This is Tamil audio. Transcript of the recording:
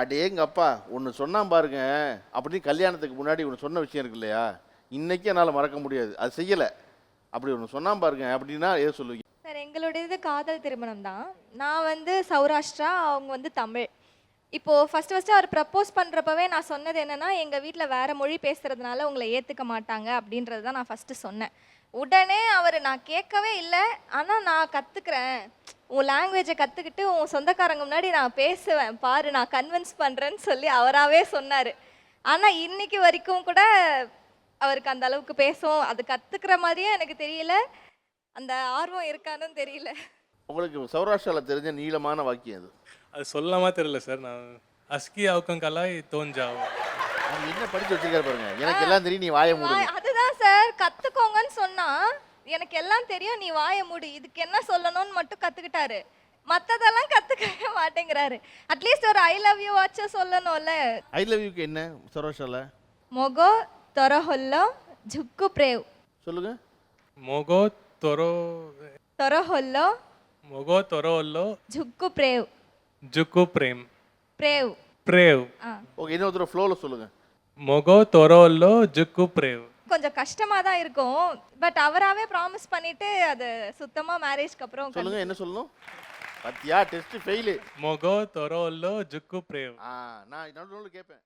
அடேங்கப்பா ஒன்று சொன்னான் பாருங்க. அப்படின்னு கல்யாணத்துக்கு முன்னாடி ஒன்று சொன்ன விஷயம் இருக்கு இல்லையா, இன்னைக்கு என்னால் மறக்க முடியாது. அது செய்யலை, அப்படி ஒன்று சொன்னான் பாருங்க. அப்படின்னா எது சொல்லுவீங்க? சார் எங்களுடையது காதல் திருமணம் தான். நான் வந்து சௌராஷ்டிரா, அவங்க வந்து தமிழ். இப்போ ஃபர்ஸ்ட் அவர் ப்ரப்போஸ் பண்ணுறப்பவே நான் சொன்னது என்னன்னா, எங்கள் வீட்டில் வேற மொழி பேசுறதுனால உங்களை ஏற்றுக்க மாட்டாங்க அப்படின்றது தான் நான் ஃபஸ்ட்டு சொன்னேன். உடனே அவர் நான் கேட்கவே இல்லை, ஆனால் நான் கற்றுக்குறேன், உன் லாங்குவேஜை கற்றுக்கிட்டு உன் சொந்தக்காரங்க முன்னாடி நான் பேசுவேன் பாரு, நான் கன்வின்ஸ் பண்ணுறேன்னு சொல்லி அவராகவே சொன்னார். ஆனால் இன்னைக்கு வரைக்கும் கூட அவருக்கு அந்த அளவுக்கு பேசும் அது கற்றுக்கிற மாதிரியே எனக்கு தெரியல, அந்த ஆர்வம் இருக்கான்னு தெரியல. உங்களுக்கு சௌராஷ்டிராவில் தெரிஞ்ச நீளமான வாக்கியம் அது? அது சொல்லாமா தெரியல சார். நான் அஸ்கி அவுக்கங்கலாய் தோஞ்சாவும். அது என்ன படிச்சு வச்சிருக்காரு பாருங்க. எனக்கு எல்லாம் தெரியும், நீ வாயை மூடு. அதுதான் சார், கத்துக்கோங்கன்னு சொன்னா எனக்கு எல்லாம் தெரியும், நீ வாயை மூடு, இதுக்கு என்ன சொல்லணும்னு மட்டும் கத்துக்கிட்டாரு. மத்ததெல்லாம் கத்துக்கவே மாட்டேங்கிறாரு. அட்லீஸ்ட் ஒரு ஐ லவ் யூ வாட்ச சொல்லணும்ல. ஐ லவ் யூக்கு என்ன சௌராஷ்டிராவில்? மொகோ தொரஹொல்லோ ஜுக்கு பிரேவ். சொல்லுங்க. மொகோ தொரோ தொரஹொல்லோ மொகோ தொரோல்லோ ஜுக்கு பிரேவ். ஜுக்கு பிரேம் பிரேவ். பிரேவ். ஓகே, இன்னொரு ஃப்ளோவில் சொல்லுங்க. மொகோ தொரோல்லோ ஜுக்கு பிரேவ். கொஞ்சம் கஷ்டமா தான் இருக்கும், பட் அவராவே ப்ராமிஸ் பண்ணிட்டு அது சுத்தமா மேரேஜ்க்கு அப்புறம் சொல்லுங்க. என்ன சொல்லணும்? பத்தியா, டெஸ்ட் ஃபெயிலு. மொகோ தொரோல்லோ ஜுக்கு பிரேவ். நான் நடுவில் கேட்பேன்.